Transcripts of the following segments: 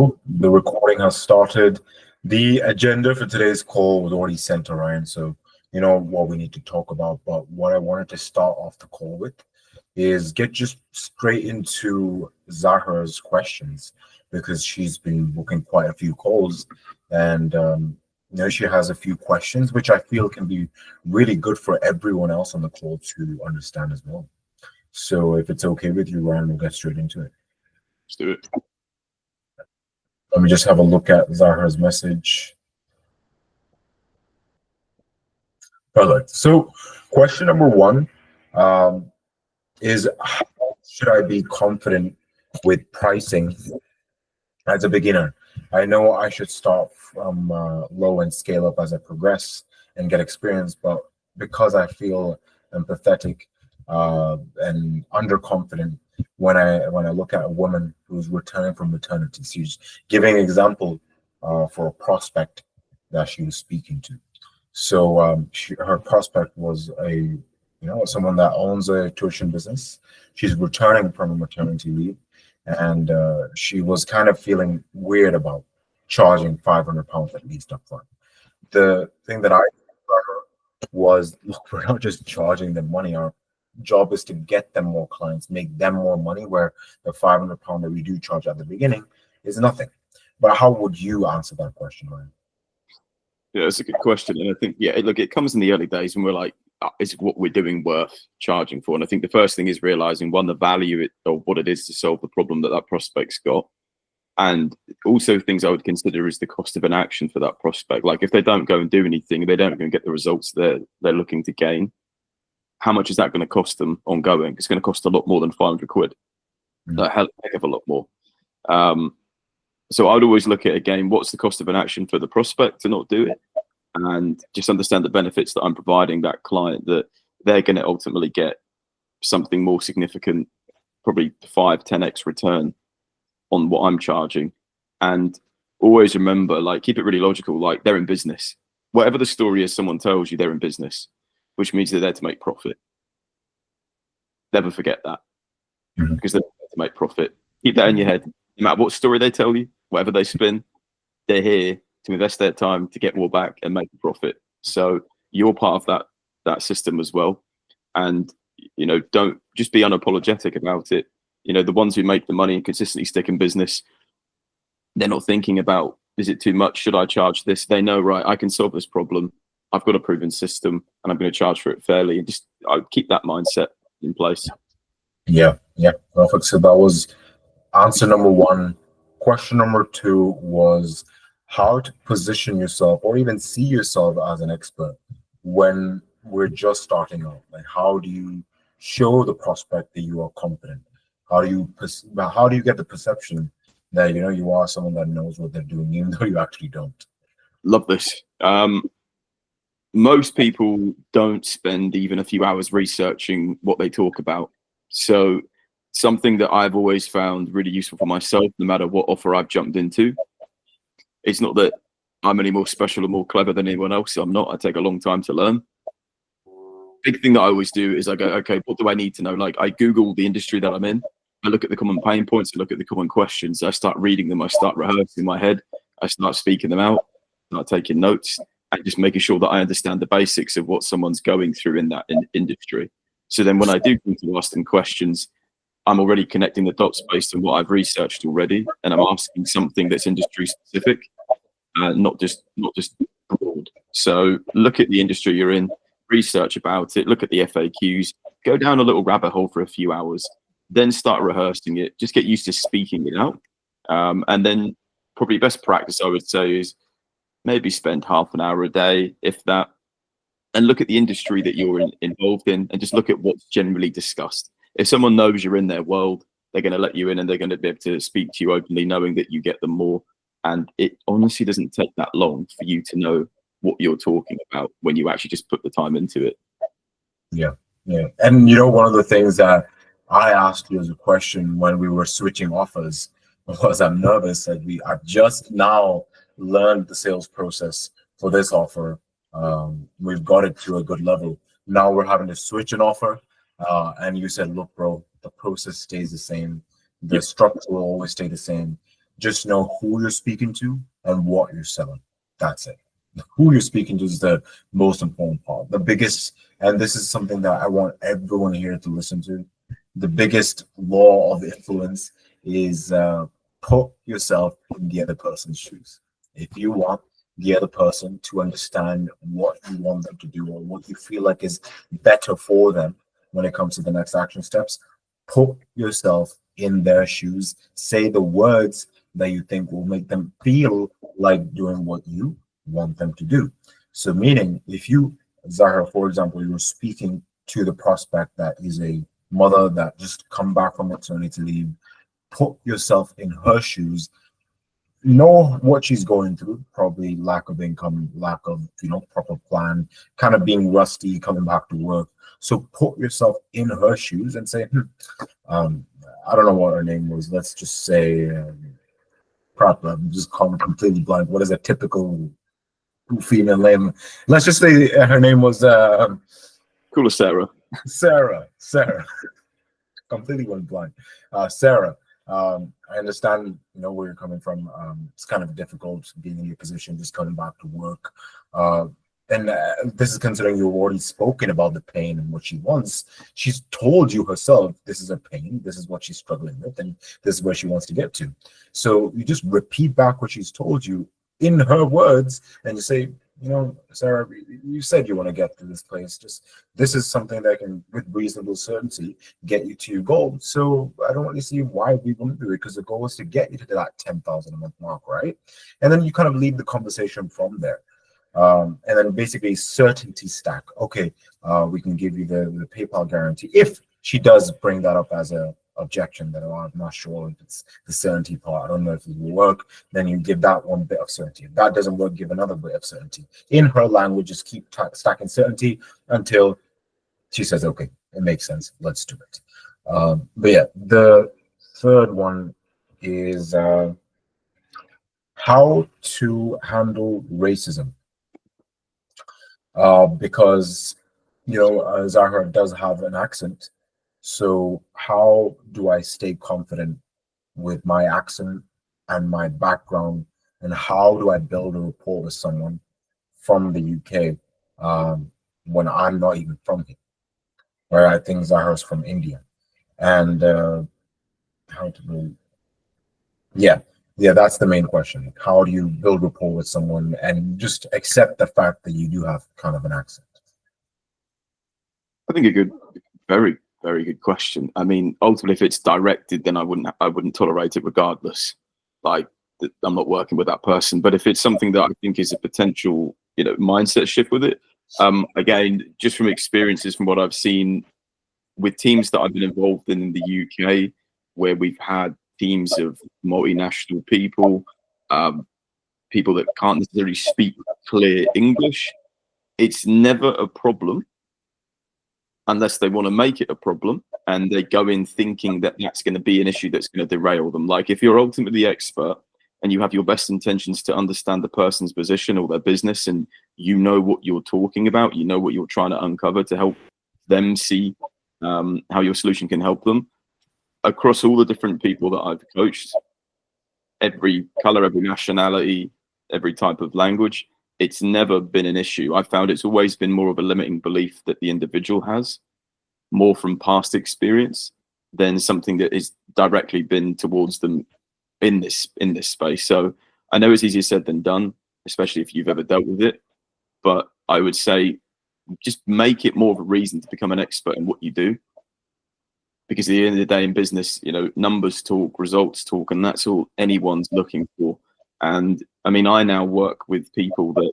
Cool. The recording has started. The agenda for today's call was already sent to Ryan, so you know what we need to talk about. But what I wanted to start off the call with is get just straight into Zahra's questions, because she's been booking quite a few calls, and she has a few questions which I feel can be really good for everyone else on the call to understand as well. So if it's okay with you, Ryan, we'll get straight into it. Let's do it. Let me just have a look at Zahra's message. Perfect. So question number one is, how should I be confident with pricing as a beginner? I know I should start from low and scale up as I progress and get experience, but because I feel empathetic and underconfident when I look at a woman who's returning from maternity, she's giving an example for a prospect that she was speaking to. So her prospect was someone that owns a tuition business. She's returning from a maternity leave, and she was kind of feeling weird about charging £500 at least up front. The thing that I for her was, look, we're not just charging them money. Our job is to get them more clients, make them more money, where the £500 that we do charge at the beginning is nothing. But how would you answer that question, Ryan? Yeah, that's a good question. And I think, look, it comes in the early days when we're like, is what we're doing worth charging for? And I think the first thing is realizing, one, the value of what it is to solve the problem that prospect's got. And also things I would consider is the cost of an action for that prospect. Like if they don't go and do anything, they don't go and get the results they're looking to gain, how much is that going to cost them ongoing? It's going to cost a lot more than 500 quid. A heck of a lot more. So I would always look at, again, what's the cost of an action for the prospect to not do it? And just understand the benefits that I'm providing that client, that they're going to ultimately get something more significant, probably 5-10x return on what I'm charging. And always remember, like, keep it really logical, like they're in business. Whatever the story is someone tells you, they're in business, which means they're there to make profit. Never forget that, because they're there to make profit. Keep that in your head. No matter what story they tell you, whatever they spin, they're here to invest their time to get more back and make a profit. So you're part of that system as well. And, don't just be unapologetic about it. The ones who make the money and consistently stick in business, they're not thinking about, is it too much? Should I charge this? They know, right, I can solve this problem. I've got a proven system and I'm going to charge for it fairly. And just keep that mindset in place. Yeah, perfect. So that was answer number one. Question number two was how to position yourself or even see yourself as an expert when we're just starting out. Like, how do you show the prospect that you are competent? How do you get the perception that you are someone that knows what they're doing, even though you actually don't? Love this. Most people don't spend even a few hours researching what they talk about. So something that I've always found really useful for myself, no matter what offer I've jumped into, it's not that I'm any more special or more clever than anyone else. I'm not. I take a long time to learn. Big thing that I always do is I go, okay, what do I need to know? Like, I Google the industry that I'm in. I look at the common pain points. I look at the common questions. I start reading them. I start rehearsing in my head. I start speaking them out. I start taking notes and just making sure that I understand the basics of what someone's going through in that industry. So then when I do come to ask them questions, I'm already connecting the dots based on what I've researched already, and I'm asking something that's industry specific, not just broad. So look at the industry you're in, research about it, look at the FAQs, go down a little rabbit hole for a few hours, then start rehearsing it. Just get used to speaking it out, and then probably best practice I would say is maybe spend half an hour a day, if that, and look at the industry that you're involved in, and just look at what's generally discussed. If someone knows you're in their world, they're going to let you in and they're going to be able to speak to you openly, knowing that you get them more. And it honestly doesn't take that long for you to know what you're talking about when you actually just put the time into it. Yeah. And one of the things that I asked you as a question when we were switching offers was, I'm nervous that I've just now learned the sales process for this offer. We've got it to a good level. Now we're having to switch an offer. And you said, look, bro, the process stays the same. The structure will always stay the same. Just know who you're speaking to and what you're selling. That's it. Who you're speaking to is the most important part. The biggest, and this is something that I want everyone here to listen to. The biggest law of influence is put yourself in the other person's shoes. If you want the other person to understand what you want them to do or what you feel like is better for them when it comes to the next action steps, put yourself in their shoes. Say the words that you think will make them feel like doing what you want them to do. So, meaning, if you, Zahra, for example, you're speaking to the prospect that is a mother that just come back from maternity leave, put yourself in her shoes, know what she's going through, probably lack of income, lack of proper plan, kind of being rusty coming back to work. So put yourself in her shoes and say, I don't know what her name was. Let's just say, crap, I'm just calling completely blank. What is a typical female name? Let's just say her name was Cool as Sarah. Sarah. Completely went blank. Sarah. I understand, where you're coming from. It's kind of difficult being in your position, just coming back to work. And this is considering you've already spoken about the pain and what she wants. She's told you herself, this is a pain, this is what she's struggling with, and this is where she wants to get to. So you just repeat back what she's told you in her words, and you say, Sarah, you said you want to get to this place. Just this is something that can, with reasonable certainty, get you to your goal. So I don't really see why we wouldn't do it, because the goal is to get you to that 10,000 a month mark, right? And then you kind of lead the conversation from there. And then basically certainty stack. Okay, we can give you the PayPal guarantee. If she does bring that up as a objection that I'm not sure if it's the certainty part, I don't know if it will work, then you give that one bit of certainty. If that doesn't work, give another bit of certainty. In her language, just keep stacking certainty until she says, okay, it makes sense, let's do it. But yeah, the third one is how to handle racism. Because Zahra does have an accent. So how do I stay confident with my accent and my background, and how do I build a rapport with someone from the UK when I'm not even from here? Where I think Zahra's from India, and how to build, yeah, that's the main question. How do you build rapport with someone and just accept the fact that you do have kind of an accent? I think very, very good question. I mean, ultimately, if it's directed, then I wouldn't tolerate it regardless. Like, I'm not working with that person. But if it's something that I think is a potential, mindset shift with it, again, just from experiences, from what I've seen with teams that I've been involved in the UK, where we've had teams of multinational people, people that can't necessarily speak clear English, it's never a problem unless they want to make it a problem and they go in thinking that that's going to be an issue that's going to derail them. Like, if you're ultimately the expert and you have your best intentions to understand the person's position or their business, and you know what you're talking about, you know what you're trying to uncover to help them see how your solution can help them. Across all the different people that I've coached, every color, every nationality, every type of language, it's never been an issue. I found it's always been more of a limiting belief that the individual has, more from past experience than something that is directly been towards them in this space. So I know it's easier said than done, especially if you've ever dealt with it. But I would say just make it more of a reason to become an expert in what you do. Because at the end of the day in business, numbers talk, results talk, and that's all anyone's looking for. And I mean, I now work with people that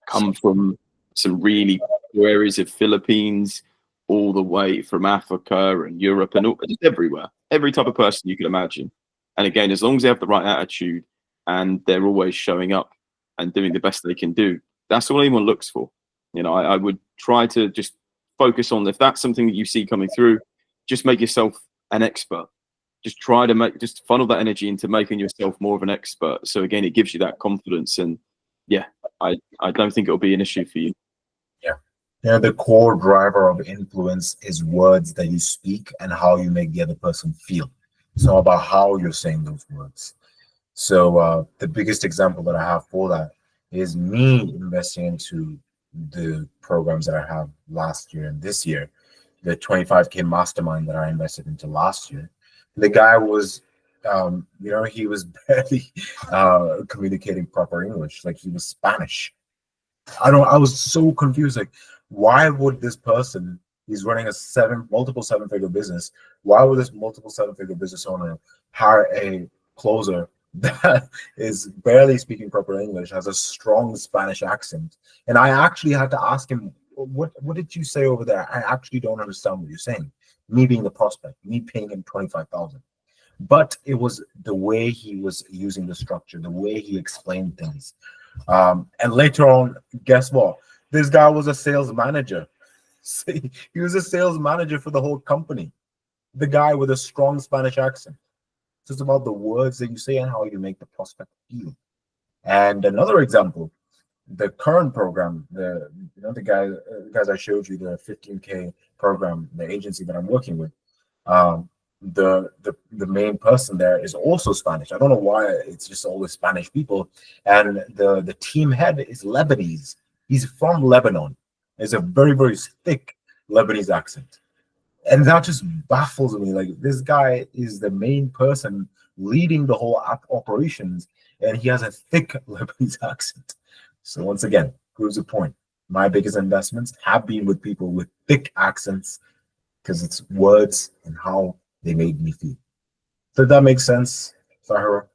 come from some really poor areas of Philippines, all the way from Africa and Europe and just everywhere, every type of person you can imagine. And again, as long as they have the right attitude and they're always showing up and doing the best they can do, that's all anyone looks for. I would try to just focus on, if that's something that you see coming through, just make yourself an expert. Just try to just funnel that energy into making yourself more of an expert. So again, it gives you that confidence. And yeah, I don't think it'll be an issue for you. Yeah. The core driver of influence is words that you speak and how you make the other person feel. It's all about how you're saying those words. So the biggest example that I have for that is me investing into the programs that I have last year and this year. The 25K mastermind that I invested into last year. The guy was, he was barely communicating proper English. Like he was Spanish. I was so confused. Like, why would this person, he's running a multiple seven-figure business. Why would this multiple seven-figure business owner hire a closer that is barely speaking proper English, has a strong Spanish accent? And I actually had to ask him, what did you say over there? I actually don't understand what you're saying. Me being the prospect, me paying him 25,000. But it was the way he was using the structure, the way he explained things. And later on, guess what? This guy was a sales manager. See, he was a sales manager for the whole company. The guy with a strong Spanish accent. It's about the words that you say and how you make the prospect feel. And another example, the current program, the guys I showed you, the 15K program, the agency that I'm working with. The main person there is also Spanish. I don't know why it's just always Spanish people. And the team head is Lebanese. He's from Lebanon. It's a very, very thick Lebanese accent. And that just baffles me. Like, this guy is the main person leading the whole operations, and he has a thick Lebanese accent. So once again, proves the point. My biggest investments have been with people with thick accents because it's words and how they made me feel. Did that make sense, Sahara?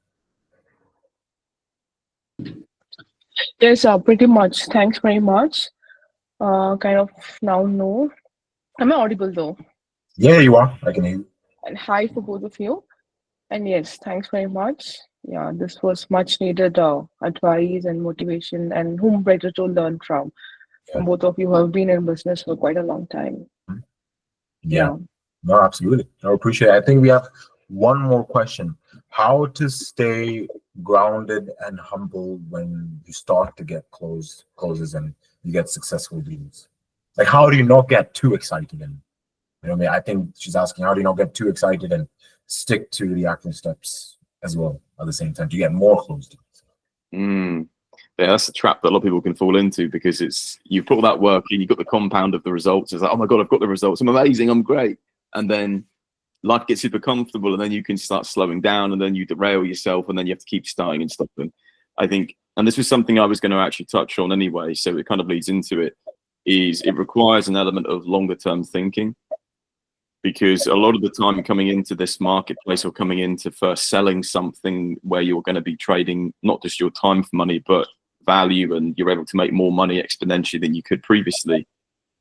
Yes, pretty much. Thanks very much. Kind of now know. Am I audible though? Yeah, you are. I can hear you. And hi for both of you. And yes, thanks very much. Yeah, this was much needed advice and motivation, and whom better to learn Yeah. from both of you who have been in business for quite a long time. Yeah. No, absolutely. I appreciate it. I think we have one more question. How to stay grounded and humble when you start to get closes and you get successful deals? Like, how do you not get too excited? And you know what I mean? I think she's asking, how do you not get too excited and stick to the action steps as well at the same time to get more closed deals? Yeah, that's a trap that a lot of people can fall into, because it's, you put all that work in, you've got the compound of the results. It's like, oh my God, I've got the results. I'm amazing. I'm great. And then life gets super comfortable, and then you can start slowing down, and then you derail yourself, and then you have to keep starting and stopping. I think, and this was something I was going to actually touch on anyway, so it kind of leads into it, is it requires an element of longer term thinking. Because a lot of the time coming into this marketplace, or coming into first selling something where you're going to be trading not just your time for money, but value, and you're able to make more money exponentially than you could previously,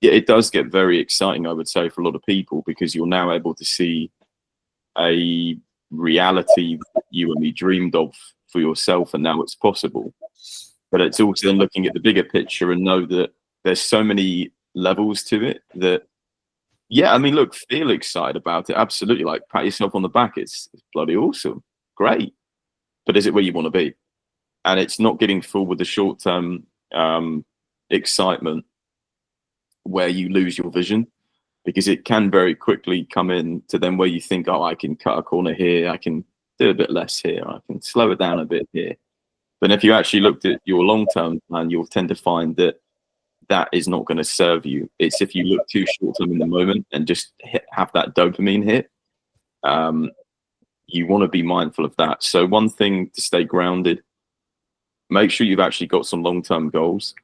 yeah, it does get very exciting, I would say, for a lot of people, because you're now able to see a reality that you only dreamed of for yourself, and now it's possible. But it's also then looking at the bigger picture and know that there's so many levels to it that, yeah, I mean, look, feel excited about it. Absolutely. Like, pat yourself on the back. It's bloody awesome. Great. But is it where you want to be? And it's not getting fooled with the short-term excitement where you lose your vision, because it can very quickly come in to then where you think, oh, I can cut a corner here. I can do a bit less here. I can slow it down a bit here. But if you actually looked at your long-term plan, you'll tend to find that that is not going to serve you. It's if you look too short-term in the moment and just have that dopamine hit, you want to be mindful of that. So one thing to stay grounded, make sure you've actually got some long-term goals,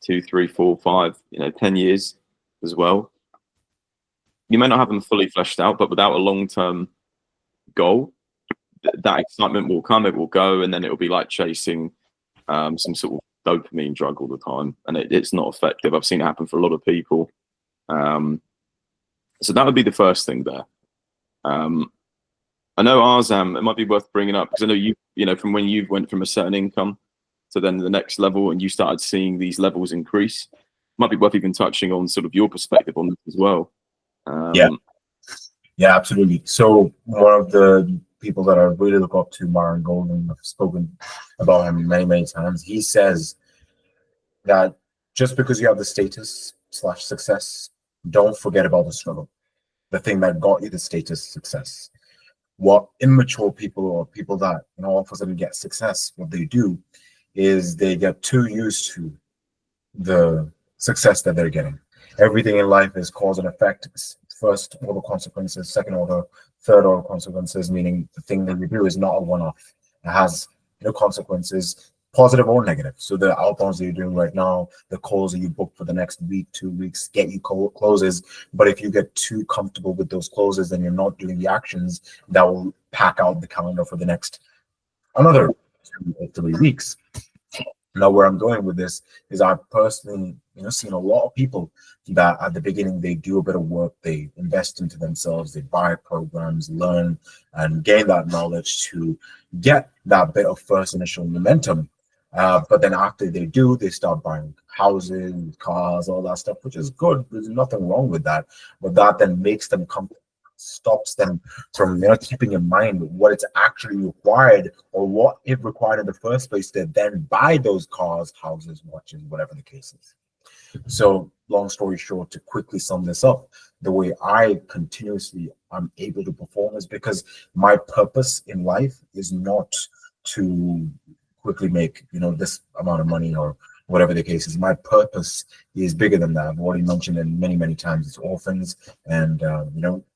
2, 3, 4, 5, 10 years as well. You may not have them fully fleshed out, but without a long-term goal, that excitement will come, it will go, and then it will be like chasing some sort of dopamine drug all the time, and it's not effective. I've seen it happen for a lot of people. So that would be the first thing there. I know Arzam, it might be worth bringing up, because I know you from when you went from a certain income to then the next level, and you started seeing these levels increase. Might be worth even touching on sort of your perspective on this as well. Yeah, absolutely. So one of the people that I really look up to, Myron Golden, I've spoken about him many, many times. He says that just because you have the status/success, don't forget about the struggle, the thing that got you the status success. what immature people or people that all of a sudden get success, what they do is they get too used to the success that they're getting. Everything in life is cause and effect. It's first order consequences, second order, third order consequences, meaning the thing that you do is not a one-off. It has consequences, positive or negative. So the outbounds that you're doing right now, the calls that you book for the next week, 2 weeks, get you closes. But if you get too comfortable with those closes, then you're not doing the actions that will pack out the calendar for the next another 2 or 3 weeks. Now, where I'm going with this is I've personally, seen a lot of people that at the beginning they do a bit of work, they invest into themselves, they buy programs, learn, and gain that knowledge to get that bit of first initial momentum. But then after they do, they start buying houses, cars, all that stuff, which is good. There's nothing wrong with that. But that then makes them stops them from keeping in mind what it's actually required or what it required in the first place to then buy those cars, houses, watches, whatever the case is. So long story short, to quickly sum this up, the way I continuously am able to perform is because my purpose in life is not to quickly make this amount of money or whatever the case is. My purpose is bigger than that. I've already mentioned it many times. It's orphans and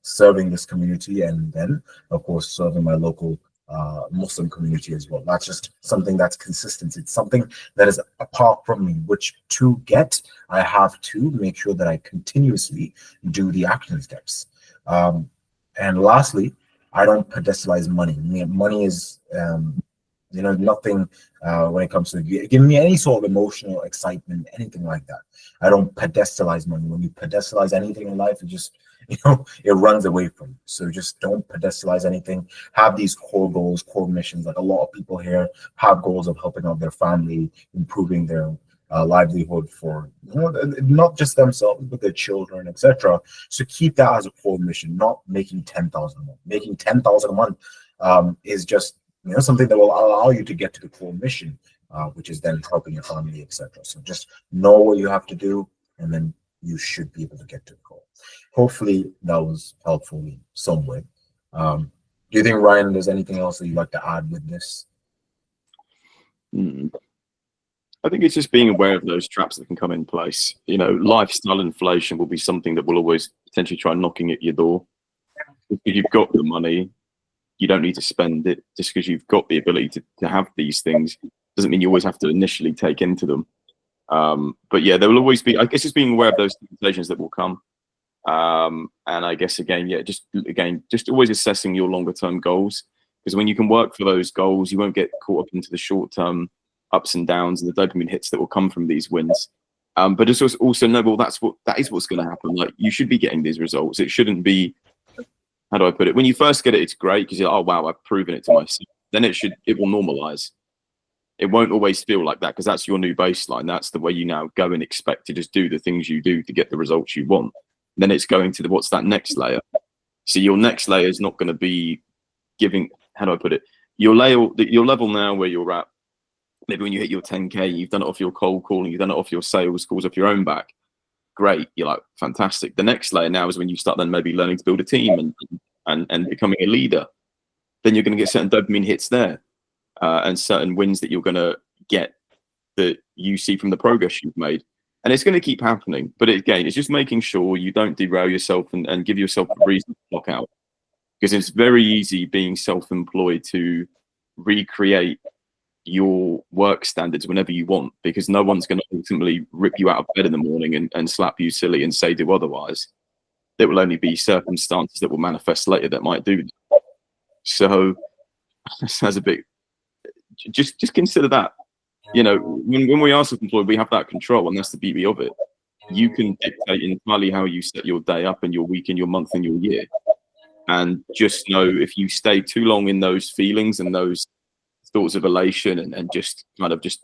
serving this community, and then of course serving my local Muslim community as well. That's just something that's consistent. It's something that is apart from me, which to get, I have to make sure that I continuously do the action steps. And lastly, I don't pedestalize money. Money is nothing when it comes to giving me any sort of emotional excitement, anything like that. I don't pedestalize money. When you pedestalize anything in life, it just it runs away from you. So just don't pedestalize anything. Have these core goals, core missions. Like a lot of people here have goals of helping out their family, improving their livelihood for not just themselves but their children, etc. So keep that as a core mission. Not making 10,000 a month. Making 10,000 a month is just something that will allow you to get to the core mission, which is then helping your family, etc. So just know what you have to do, and then you should be able to get to the goal. Hopefully that was helpful in some way. Do you think, Ryan, there's anything else that you'd like to add with this? I think it's just being aware of those traps that can come in place. Lifestyle inflation will be something that will always potentially try knocking at your door. If you've got the money, you don't need to spend it. Just because you've got the ability to have these things doesn't mean you always have to initially take into them. But yeah, there will always be, I guess, just being aware of those temptations that will come. And I guess just always assessing your longer term goals, because when you can work for those goals, you won't get caught up into the short term ups and downs and the dopamine hits that will come from these wins. But just also know, well, that is what's going to happen. Like, you should be getting these results. It shouldn't be, how do I put it? When you first get it, it's great because you're like, oh wow, I've proven it to myself. Then it will normalize. It won't always feel like that because that's your new baseline. That's the way you now go and expect to just do the things you do to get the results you want. Then it's going to what's that next layer? So your next layer is not going to be giving, how do I put it? Your level now where you're at, maybe when you hit your 10K, you've done it off your cold calling, you've done it off your sales calls, off your own back. Great, you're like, fantastic. The next layer now is when you start then maybe learning to build a team and becoming a leader. Then you're going to get certain dopamine hits there and certain wins that you're going to get that you see from the progress you've made. And it's going to keep happening. But again, it's just making sure you don't derail yourself and give yourself a reason to clock out. Because it's very easy being self-employed to recreate your work standards whenever you want, because no one's going to ultimately rip you out of bed in the morning and slap you silly and say do otherwise. There will only be circumstances that will manifest later that might do that. So as a bit, just consider that. When we are self-employed, we have that control, and that's the beauty of it. You can dictate entirely how you set your day up and your week and your month and your year. And just know, if you stay too long in those feelings and those thoughts of elation and just kind of just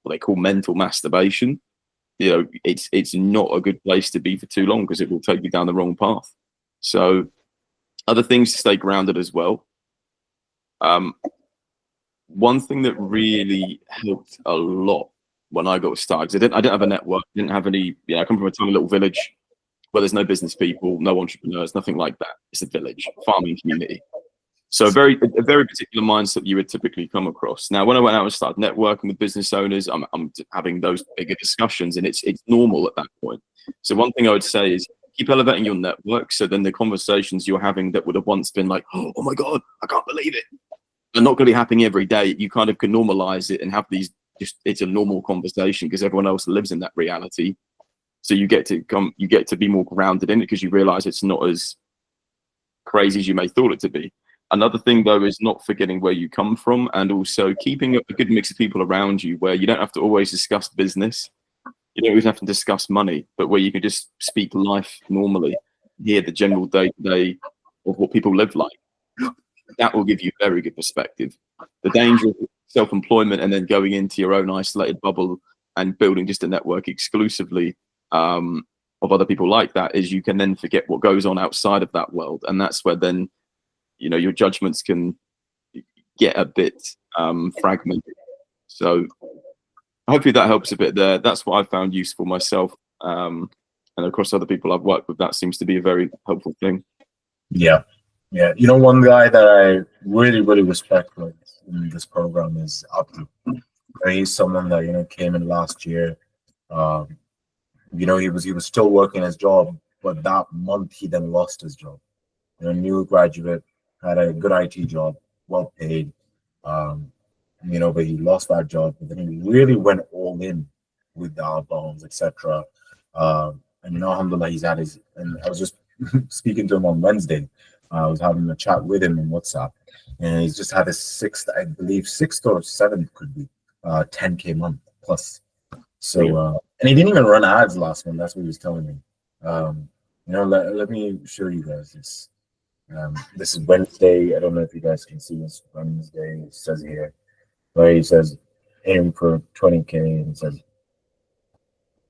what they call mental masturbation, it's not a good place to be for too long, because it will take you down the wrong path. So other things to stay grounded as well. One thing that really helped a lot when I got started, I didn't have a network, didn't have any, I come from a tiny little village where there's no business people, no entrepreneurs, nothing like that. It's a village, farming community. So a very particular mindset you would typically come across. Now, when I went out and started networking with business owners, I'm having those bigger discussions, and it's normal at that point. So one thing I would say is keep elevating your network. So then the conversations you're having that would have once been like, oh my God, I can't believe it, are not going to be happening every day. You kind of can normalize it and have these, just, it's a normal conversation because everyone else lives in that reality. So you get to be more grounded in it because you realize it's not as crazy as you may thought it to be. Another thing, though, is not forgetting where you come from, and also keeping a good mix of people around you where you don't have to always discuss business. You don't even have to discuss money, but where you can just speak life normally, hear the general day-to-day of what people live like. That will give you very good perspective. The danger of self-employment and then going into your own isolated bubble and building just a network exclusively of other people like that is you can then forget what goes on outside of that world. And that's where then, you know, your judgments can get a bit fragmented. So hopefully that helps a bit there. That's what I found useful myself. And across other people I've worked with, that seems to be a very helpful thing. Yeah. Yeah. You know, one guy that I really, really respect in this program is Abdul. He's someone that, you know, came in last year. You know, he was still working his job, but that month he then lost his job. You know, new graduate, had a good IT job, well paid. You know, but he lost that job. But then he really went all in with the outbounds, etc. And you know, alhamdulillah, he's had his. And I was just speaking to him on Wednesday. I was having a chat with him on WhatsApp, and he's just had his sixth, I believe, sixth or seventh could be 10K month plus. So, and he didn't even run ads last month. That's what he was telling me. You know, let me show you guys this. This is Wednesday. I don't know if you guys can see this. Wednesday, it says here, where he says aim for 20K, and it says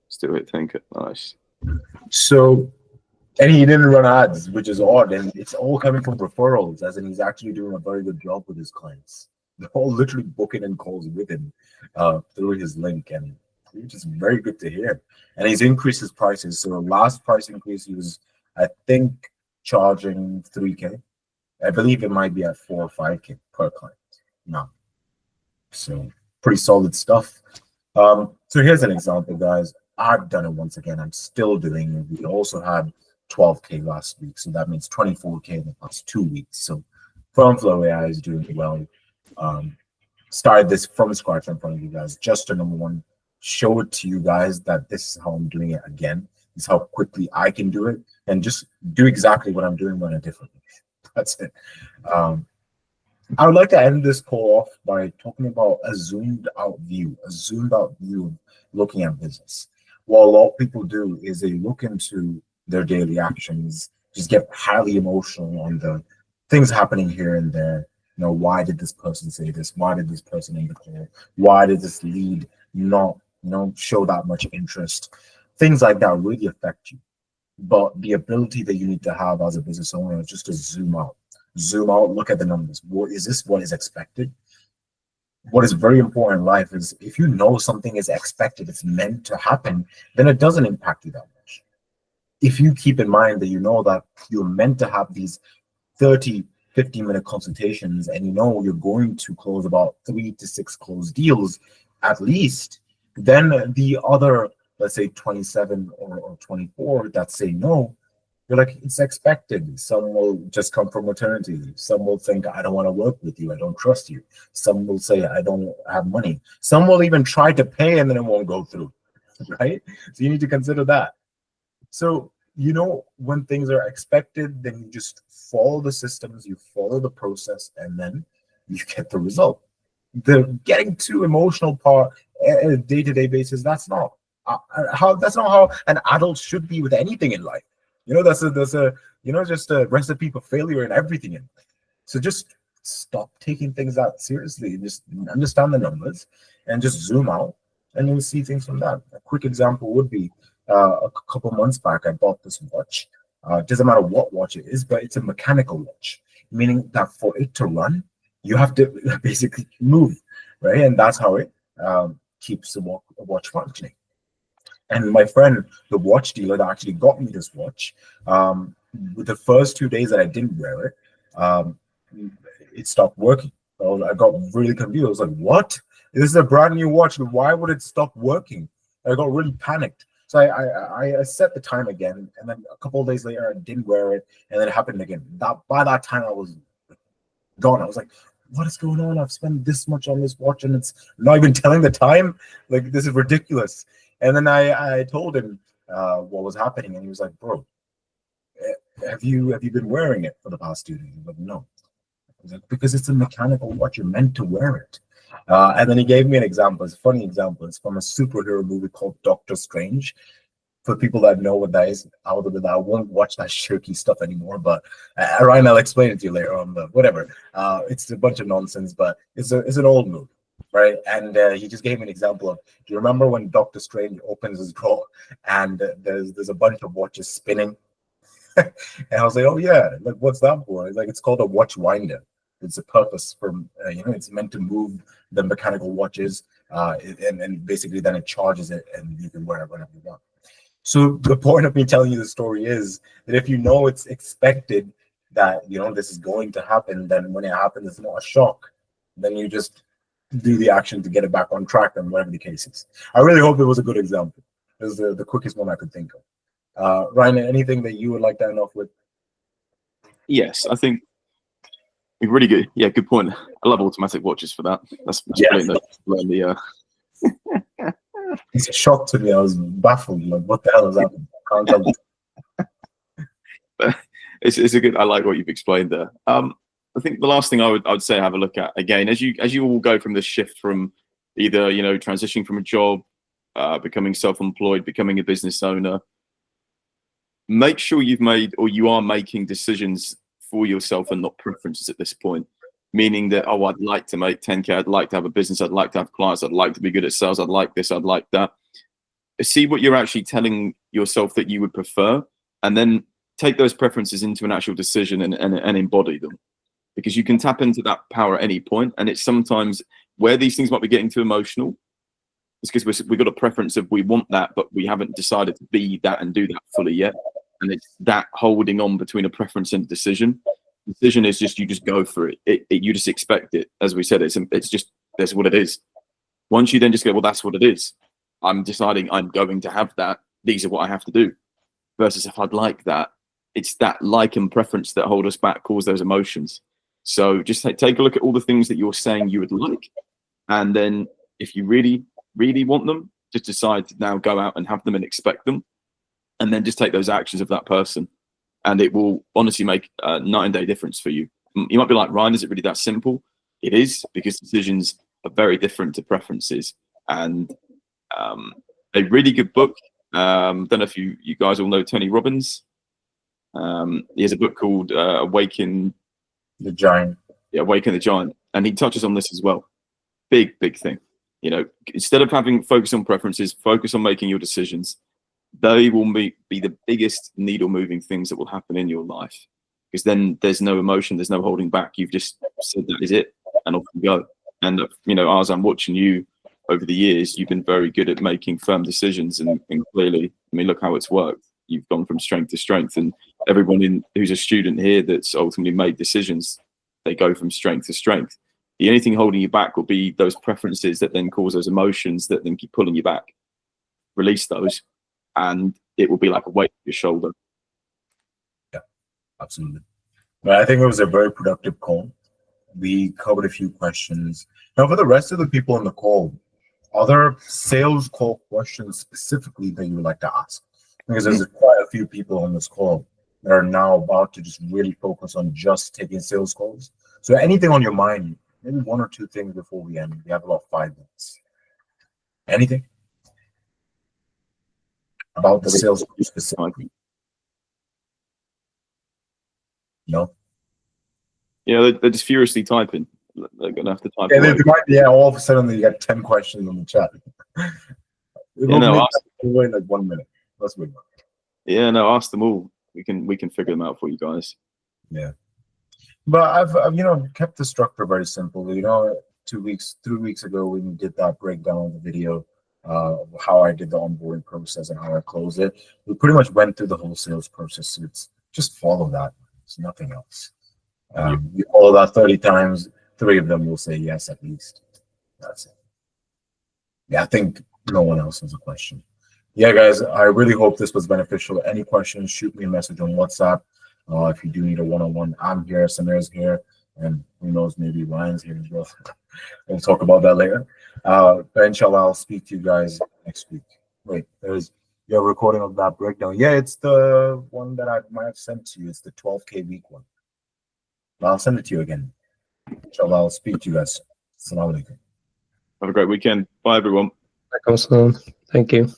Still it, think it. Nice. so. And he didn't run ads, which is odd, and it's all coming from referrals, as in he's actually doing a very good job with his clients. They're all literally booking in calls with him through his link, and which is very good to hear. And he's increased his prices. So the last price increase, he was, I think, charging 3K. I believe it might be at 4 or 5K per client now. So pretty solid stuff. So here's an example, guys. I've done it once again. I'm still doing it. We also had 12K last week, so that means 24K in the past 2 weeks. So Firmflow AI is doing well. Started this from scratch in front of you guys, just to number one, show it to you guys that this is how I'm doing it again. This is how quickly I can do it, and just do exactly what I'm doing, but in a different way. That's it. I would like to end this call off by talking about a zoomed out view of looking at business. What a lot of people do is they look into their daily actions, just get highly emotional on the things happening here and there. You know, why did this person say this? Why did this person end the call? Why did this lead not, you know, show that much interest? Things like that really affect you. But the ability that you need to have as a business owner is just to zoom out, look at the numbers. What is this? What is expected? What is very important in life is if you know something is expected, it's meant to happen, then it doesn't impact you that much. If you keep in mind that you know that you're meant to have these 30, 15-minute consultations, and you know you're going to close about 3 to 6 closed deals at least, then the other, let's say 27 or 24 that say no, you're like, it's expected. Some will just come from maternity leave. Some will think, I don't want to work with you. I don't trust you. Some will say, I don't have money. Some will even try to pay and then it won't go through, right? So you need to consider that. So, you know, when things are expected, then you just follow the systems, you follow the process, and then you get the result. The getting too emotional part on a day-to-day basis, that's not how an adult should be with anything in life. You know, that's a you know, just a recipe for failure in everything in life. So just stop taking things that seriously. Just understand the numbers and just zoom out, and you'll see things from that. A quick example would be a couple months back, I bought this watch. Doesn't matter what watch it is, but it's a mechanical watch, meaning that for it to run, you have to basically move, right? And that's how it keeps the watch functioning. And my friend, the watch dealer that actually got me this watch, with the first 2 days that I didn't wear it, it stopped working. So I got really confused. I was like, what? This is a brand new watch. Why would it stop working? I got really panicked. So I set the time again, and then a couple of days later, I didn't wear it, and then it happened again. By that time, I was gone. I was like, what is going on? I've spent this much on this watch, and it's not even telling the time. Like, this is ridiculous. And then I told him what was happening, and he was like, bro, have you been wearing it for the past 2 days? I was like, no. I was like, because it's a mechanical watch, you're meant to wear it. And then he gave me an example. It's a funny example. It's from a superhero movie called Doctor Strange. For people that know what that is, I won't watch that shirky stuff anymore. But Ryan, I'll explain it to you later on. But whatever. It's a bunch of nonsense, but it's an old movie, right? And he just gave me an example of. Do you remember when Doctor Strange opens his drawer and there's a bunch of watches spinning? And I was like, oh yeah, like what's that for? It's like it's called a watch winder. It's a purpose for it's meant to move the mechanical watches, and basically then it charges it, and you can wear it whenever you want. So the point of me telling you the story is that if you know it's expected that this is going to happen, then when it happens, it's not a shock. Then you just do the action to get it back on track, and whatever the case is. I really hope it was a good example. It was the quickest one I could think of. Ryan, anything that you would like to end off with? Yes, I think really good. Yeah, good point. I love automatic watches for that. That's brilliant. Learn the. It's a shock to me. I was baffled. Like, what the hell is happening? I can't tell. It's a good. I like what you've explained there. I think the last thing I would say have a look at again as you all go from this shift from either transitioning from a job, becoming self-employed, becoming a business owner. Make sure you've made or you are making decisions for yourself and not preferences at this point. Meaning that, oh, I'd like to make 10K, I'd like to have a business, I'd like to have clients, I'd like to be good at sales, I'd like this, I'd like that. See what you're actually telling yourself that you would prefer, and then take those preferences into an actual decision and embody them. Because you can tap into that power at any point, and it's sometimes where these things might be getting too emotional. It's because we've got a preference of we want that, but we haven't decided to be that and do that fully yet. And it's that holding on between a preference and a decision. Decision is just you just go for it. You just expect it. As we said, it's just that's what it is. Once you then just go, well, that's what it is. I'm deciding I'm going to have that. These are what I have to do. Versus if I'd like that, it's that like and preference that hold us back, cause those emotions. So just take a look at all the things that you're saying you would like, and then if you really, really want them, just decide to now go out and have them and expect them, and then just take those actions of that person. And it will honestly make a night and day difference for you. You might be like, Ryan, is it really that simple? It is, because decisions are very different to preferences. And a really good book. Don't know if you guys all know Tony Robbins. He has a book called Awaken the Giant. Yeah, Awaken the Giant. And he touches on this as well. Big thing. Instead of having focus on preferences, focus on making your decisions. They will be the biggest needle moving things that will happen in your life, because then there's no emotion, there's no holding back. You've just said that is it, and off you go. And as I'm watching you over the years, you've been very good at making firm decisions, and clearly, look how it's worked. You've gone from strength to strength, and everyone who's a student here that's ultimately made decisions, they go from strength to strength. The only thing holding you back will be those preferences that then cause those emotions that then keep pulling you back. Release those, and it will be like a weight on your shoulder. Yeah, absolutely. But I think it was a very productive call. We covered a few questions. Now, for the rest of the people on the call, are there sales call questions specifically that you would like to ask? Because there's quite a few people on this call that are now about to just really focus on just taking sales calls. So anything on your mind, maybe one or two things before we end. We have about 5 minutes. Anything about the sales specifically? No? Yeah, they're just furiously typing. They're going to have to type. Yeah, all of a sudden you got 10 questions on the chat. Wait like 1 minute. Let's move on. Yeah, no, ask them all. We can figure them out for you guys. Yeah, but I've kept the structure very simple. 3 weeks ago when we did that breakdown of the video, how I did the onboarding process and how I closed it, we pretty much went through the whole sales process. So it's just follow that. It's nothing else. You follow that 30 times, 3 of them will say yes at least. That's it. Yeah, I think no one else has a question. Yeah, guys, I really hope this was beneficial. Any questions, shoot me a message on WhatsApp. If you do need a one-on-one, I'm here, Samir's here, and who knows, maybe Ryan's here as well. We'll talk about that later. But inshallah, I'll speak to you guys next week. Wait, there's your recording of that breakdown. Yeah, it's the one that I might have sent to you. It's the 12K week one. I'll send it to you again. Inshallah, I'll speak to you guys. Assalamu alaikum. Have a great weekend. Bye, everyone. Thank you.